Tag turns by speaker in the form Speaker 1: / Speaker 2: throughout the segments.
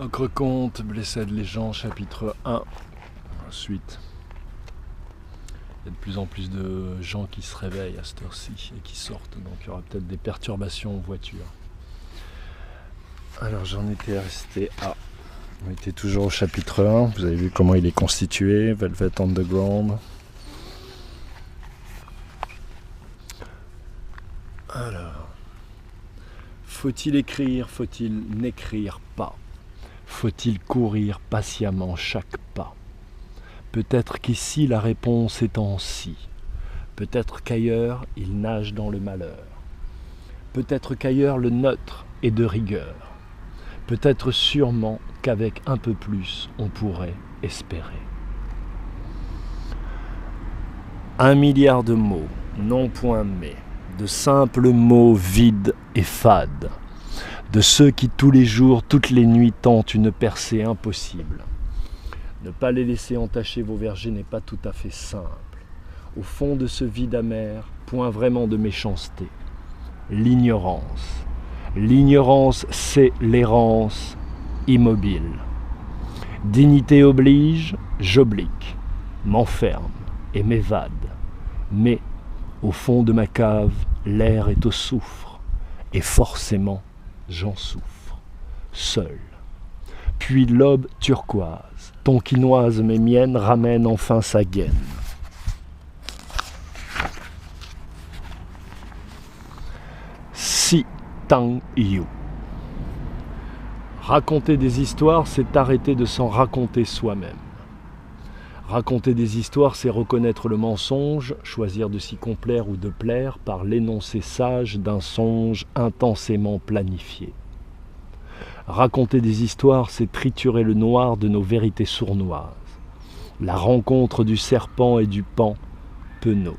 Speaker 1: Ocre-Comte, Blessed les gens, chapitre 1. Ensuite, il y a de plus en plus de gens qui se réveillent à cette heure-ci et qui sortent, donc il y aura peut-être des perturbations en voiture. Alors j'en étais resté à... On était toujours au chapitre 1, vous avez vu comment il est constitué, Velvet Underground. Alors, faut-il écrire, faut-il n'écrire pas? Faut-il courir patiemment chaque pas? Peut-être qu'ici la réponse est en si. Peut-être qu'ailleurs il nage dans le malheur. Peut-être qu'ailleurs le neutre est de rigueur. Peut-être sûrement qu'avec un peu plus on pourrait espérer. 1 milliard de mots, non point mais, de simples mots vides et fades, de ceux qui tous les jours, toutes les nuits tentent une percée impossible. Ne pas les laisser entacher vos vergers n'est pas tout à fait simple. Au fond de ce vide amer, point vraiment de méchanceté. L'ignorance. L'ignorance, c'est l'errance immobile. Dignité oblige, j'oblique, m'enferme et m'évade. Mais, au fond de ma cave, l'air est au soufre, et forcément, j'en souffre, seul. Puis l'aube turquoise, tonkinoise mais mienne, ramène enfin sa gaine. Si Tang Yu. Raconter des histoires, c'est arrêter de s'en raconter soi-même. Raconter des histoires, c'est reconnaître le mensonge, choisir de s'y complaire ou de plaire par l'énoncé sage d'un songe intensément planifié. Raconter des histoires, c'est triturer le noir de nos vérités sournoises. La rencontre du serpent et du pan, penaud.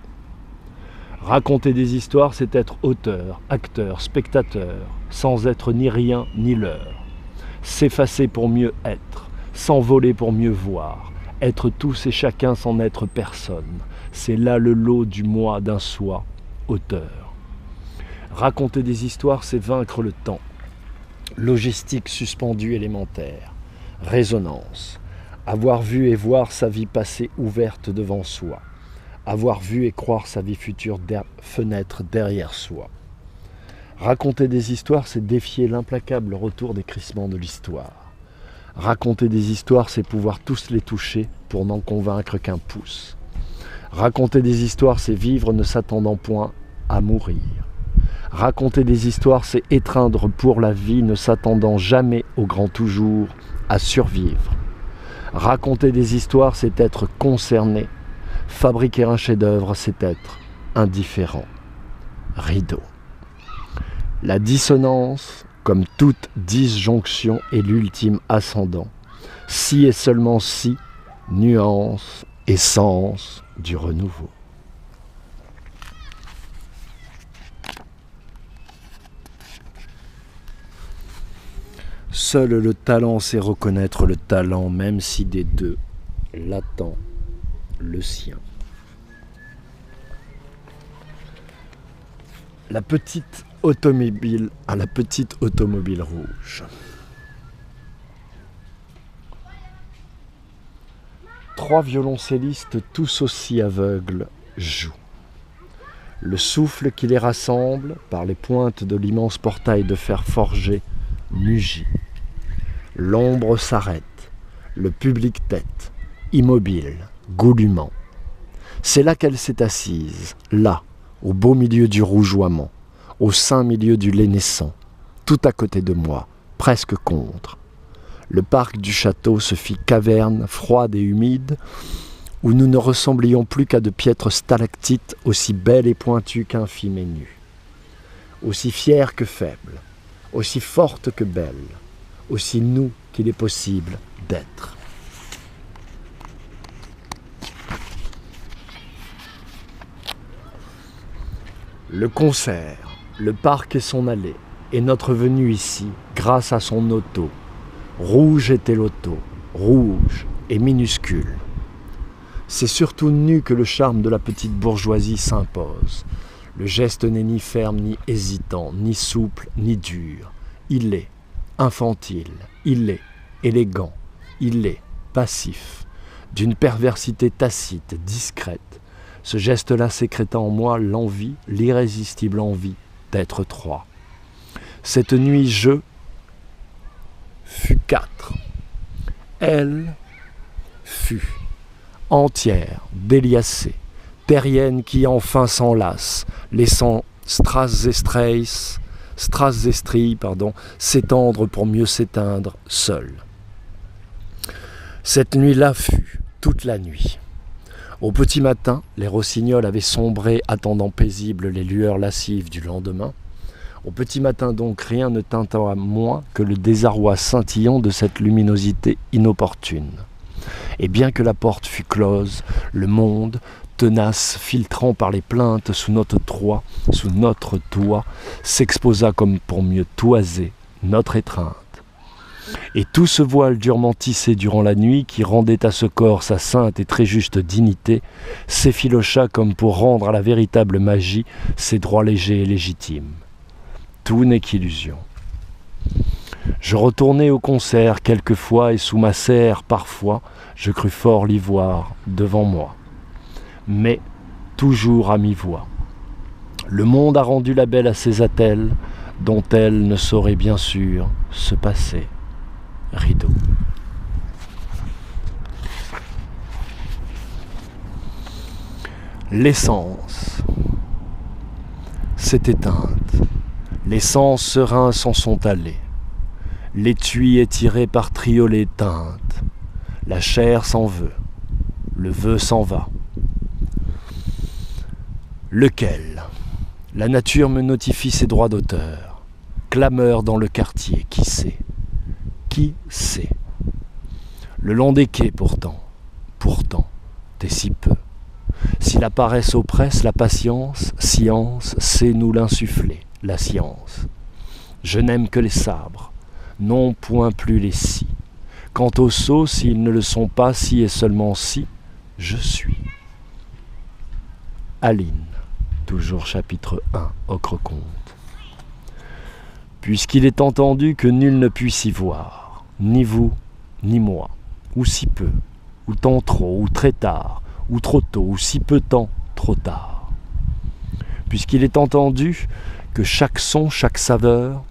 Speaker 1: Raconter des histoires, c'est être auteur, acteur, spectateur, sans être ni rien ni l'heure. S'effacer pour mieux être, s'envoler pour mieux voir, être tous et chacun sans être personne. C'est là le lot du moi d'un soi, auteur. Raconter des histoires, c'est vaincre le temps. Logistique suspendue élémentaire. Résonance. Avoir vu et voir sa vie passée ouverte devant soi. Avoir vu et croire sa vie future fenêtre derrière soi. Raconter des histoires, c'est défier l'implacable retour des crissements de l'histoire. Raconter des histoires, c'est pouvoir tous les toucher pour n'en convaincre qu'un pouce. Raconter des histoires, c'est vivre ne s'attendant point à mourir. Raconter des histoires, c'est étreindre pour la vie ne s'attendant jamais au grand toujours à survivre. Raconter des histoires, c'est être concerné. Fabriquer un chef-d'œuvre, c'est être indifférent. Rideau. La dissonance, comme toute disjonction, est l'ultime ascendant. Si et seulement si, nuance et sens du renouveau. Seul le talent sait reconnaître le talent, même si des deux l'attend le sien. La petite automobile à la petite automobile rouge. 3 violoncellistes tous aussi aveugles jouent. Le souffle qui les rassemble par les pointes de l'immense portail de fer forgé mugit. L'ombre s'arrête, le public tête, immobile, goulûment. C'est là qu'elle s'est assise, là, au beau milieu du rougeoiement, au saint milieu du lait naissant, tout à côté de moi, presque contre. Le parc du château se fit caverne froide et humide, où nous ne ressemblions plus qu'à de piètres stalactites aussi belles et pointues qu'infimes et nues. Aussi fières que faibles, aussi fortes que belles, aussi nous qu'il est possible d'être. Le concert, le parc et son allée, et notre venue ici, grâce à son auto. Rouge était l'auto, rouge et minuscule. C'est surtout nu que le charme de la petite bourgeoisie s'impose. Le geste n'est ni ferme, ni hésitant, ni souple, ni dur. Il est infantile, il est élégant, il est passif, d'une perversité tacite, discrète, ce geste-là sécrétant en moi l'envie, l'irrésistible envie d'être trois. Cette nuit, je fus quatre. Elle fut entière, déliacée, terrienne qui enfin s'enlace, laissant strass et stries, s'étendre pour mieux s'éteindre seule. Cette nuit-là fut toute la nuit. Au petit matin, les rossignols avaient sombré, attendant paisibles les lueurs lascives du lendemain. Au petit matin donc, rien ne tinta à moi que le désarroi scintillant de cette luminosité inopportune. Et bien que la porte fût close, le monde, tenace, filtrant par les plaintes sous notre toit, s'exposa comme pour mieux toiser notre étreinte. Et tout ce voile durement tissé durant la nuit, qui rendait à ce corps sa sainte et très juste dignité, s'effilocha comme pour rendre à la véritable magie ses droits légers et légitimes. Tout n'est qu'illusion. Je retournai au concert quelquefois, et sous ma serre, parfois, je crus fort l'y voir devant moi. Mais toujours à mi-voix. Le monde a rendu la belle à ses attelles, dont elle ne saurait bien sûr se passer. Rideau. L'essence s'est éteinte. L'essence serein s'en sont allés. L'étui est tiré par triolet teintes. La chair s'en veut. Le vœu s'en va. Lequel? La nature me notifie ses droits d'auteur. Clameur dans le quartier, qui sait? Qui sait? Le long des quais pourtant, t'es si peu. Si la paresse oppresse, la patience, science, sait nous l'insuffler, la science. Je n'aime que les sabres, non point plus les scies. Quant aux sots, s'ils ne le sont pas, si et seulement si, je suis. Aline, toujours chapitre 1, Ocre-Comte. Puisqu'il est entendu que nul ne puisse y voir, ni vous, ni moi, ou si peu, ou tant trop, ou très tard, ou trop tôt, ou si peu temps, trop tard. Puisqu'il est entendu que chaque son, chaque saveur,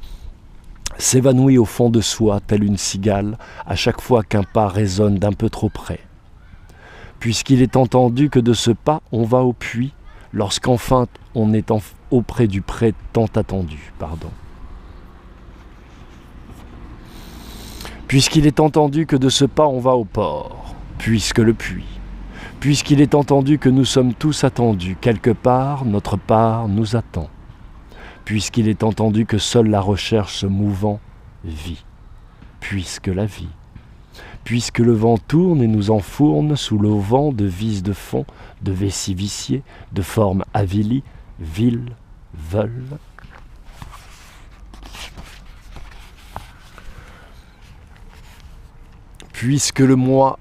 Speaker 1: s'évanouit au fond de soi, telle une cigale, à chaque fois qu'un pas résonne d'un peu trop près. Puisqu'il est entendu que de ce pas, on va au puits, lorsqu'enfin on est auprès du pré tant attendu, Puisqu'il est entendu que de ce pas on va au port, puisque le puits. Puisqu'il est entendu que nous sommes tous attendus, quelque part, notre part nous attend. Puisqu'il est entendu que seule la recherche se mouvant vit, puisque la vie. Puisque le vent tourne et nous enfourne sous l'auvent de vis de fond, de vessies viciées, de formes avilies, viles, veulent. Puisque le moi,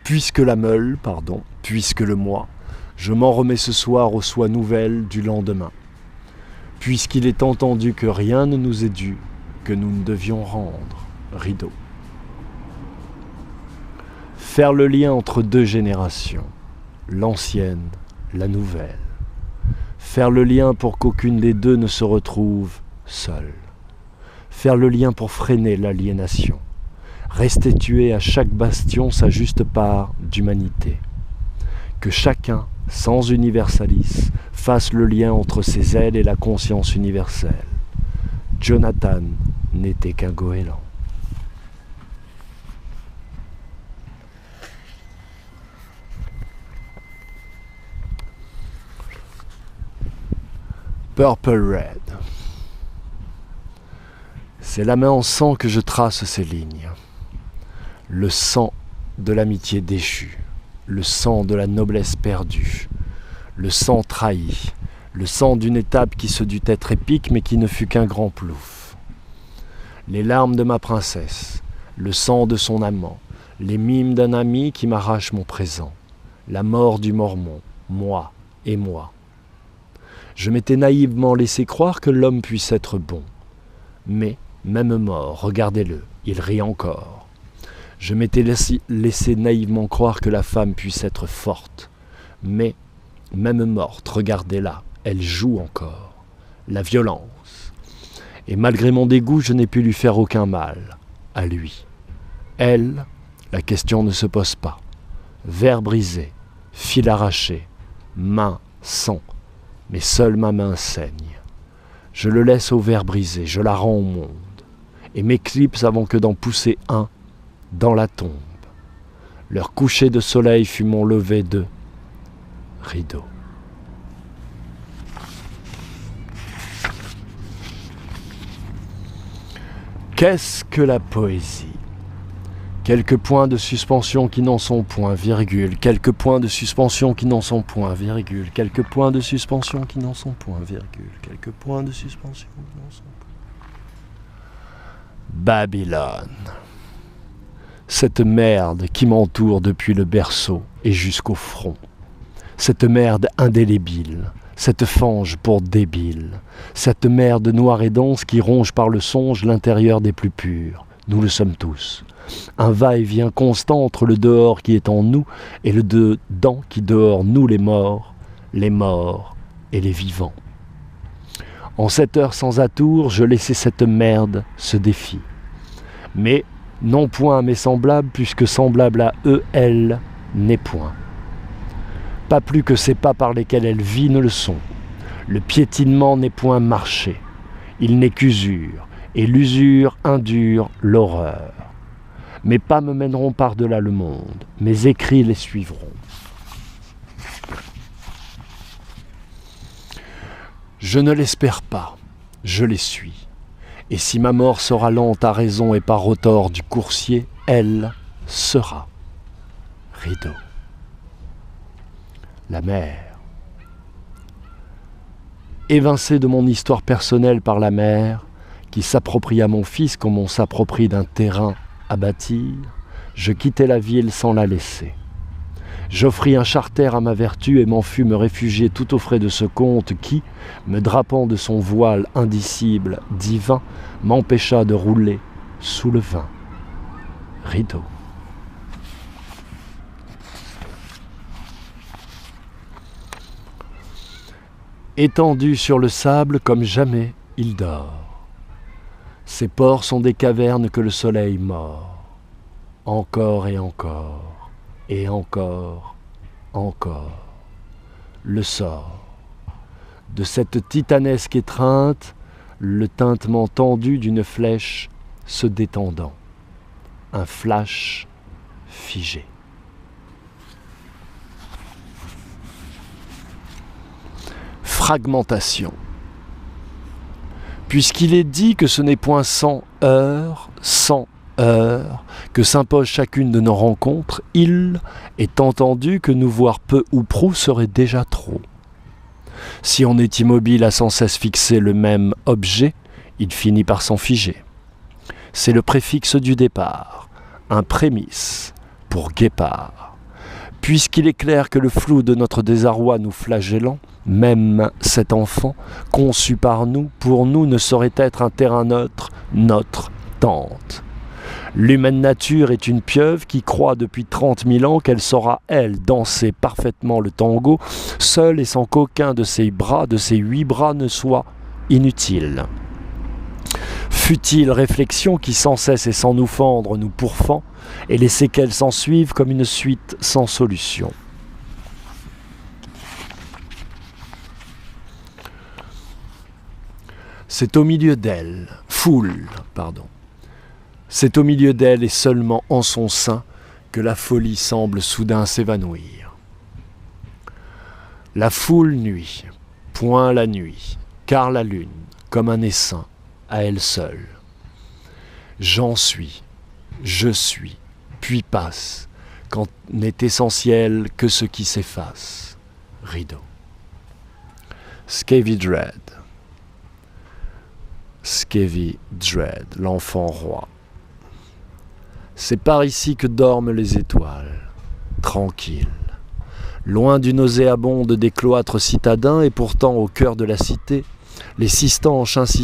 Speaker 1: puisque la meule, puisque le moi, je m'en remets ce soir aux soies nouvelles du lendemain. Puisqu'il est entendu que rien ne nous est dû, que nous ne devions rendre, rideau. Faire le lien entre deux générations, l'ancienne, la nouvelle. Faire le lien pour qu'aucune des deux ne se retrouve seule. Faire le lien pour freiner l'aliénation. Restituer à chaque bastion sa juste part d'humanité. Que chacun, sans universalisme, fasse le lien entre ses ailes et la conscience universelle. Jonathan n'était qu'un goéland. Purple Red. C'est la main en sang que je trace ces lignes. Le sang de l'amitié déchue, le sang de la noblesse perdue, le sang trahi, le sang d'une étape qui se dut être épique mais qui ne fut qu'un grand plouf. Les larmes de ma princesse, le sang de son amant, les mimes d'un ami qui m'arrache mon présent, la mort du mormon, moi et moi. Je m'étais naïvement laissé croire que l'homme puisse être bon. Mais, même mort, regardez-le, il rit encore. Je m'étais laissé naïvement croire que la femme puisse être forte. Mais, même morte, regardez-la, elle joue encore. La violence. Et malgré mon dégoût, je n'ai pu lui faire aucun mal. À lui. Elle, la question ne se pose pas. Verre brisé, fil arraché, main, sang. Mais seule ma main saigne. Je le laisse au verre brisé, je la rends au monde. Et m'éclipse avant que d'en pousser un dans la tombe. Leur coucher de soleil fut mon lever de rideau. Qu'est-ce que la poésie ? Quelques points de suspension qui n'en sont point, virgule. Quelques points de suspension qui n'en sont point, virgule. Quelques points de suspension qui n'en sont point, virgule. Quelques points de suspension qui n'en sont point. Babylone. Cette merde qui m'entoure depuis le berceau et jusqu'au front. Cette merde indélébile. Cette fange pour débile. Cette merde noire et dense qui ronge par le songe l'intérieur des plus purs. Nous le sommes tous. Un va-et-vient constant entre le dehors qui est en nous et le dedans qui dehors nous les morts et les vivants. En cette heure sans atour, je laissais cette merde ce défi. Mais non point à mes semblables, puisque semblable à eux, elle n'est point. Pas plus que ces pas par lesquels elle vit ne le sont. Le piétinement n'est point marché. Il n'est qu'usure, et l'usure indure l'horreur. Mes pas me mèneront par-delà le monde, mes écrits les suivront. Je ne l'espère pas, je les suis. Et si ma mort sera lente à raison et par retort du coursier, elle sera rideau. La mer. Évincé de mon histoire personnelle par la mer, qui s'approprie à mon fils comme on s'approprie d'un terrain à bâtir, je quittai la ville sans la laisser. J'offris un charter à ma vertu et m'en fus me réfugier tout aux frais de ce comte qui, me drapant de son voile indicible, divin, m'empêcha de rouler sous le vin. Rideau. Étendu sur le sable comme jamais, il dort. Ses pores sont des cavernes que le soleil mord. Encore et encore, et encore, encore. Le sort. De cette titanesque étreinte, le tintement tendu d'une flèche se détendant. Un flash figé. Fragmentation. Puisqu'il est dit que ce n'est point 100 heures, que s'impose chacune de nos rencontres, il est entendu que nous voir peu ou prou serait déjà trop. Si on est immobile à sans cesse fixer le même objet, il finit par s'en figer. C'est le préfixe du départ, un prémisse pour guépard. Puisqu'il est clair que le flou de notre désarroi nous flagellant, même cet enfant, conçu par nous, pour nous ne saurait être un terrain neutre, notre tente. L'humaine nature est une pieuvre qui croit depuis 30 000 ans qu'elle saura, elle, danser parfaitement le tango, seule et sans qu'aucun de ses bras, de ses 8 bras, ne soit inutile. Futile réflexion qui sans cesse et sans nous fendre nous pourfend, et les séquelles s'en suivent comme une suite sans solution. C'est au milieu d'elle, c'est au milieu d'elle et seulement en son sein que la folie semble soudain s'évanouir. La foule nuit, point la nuit, car la lune, comme un essaim, à elle seule. J'en suis, je suis, puis passe, quand n'est essentiel que ce qui s'efface. Rideau. Scavy Dread. Scavy Dread, l'enfant roi. C'est par ici que dorment les étoiles, tranquilles, loin du nauséabonde des cloîtres citadins et pourtant au cœur de la cité, les 6 stanches insistants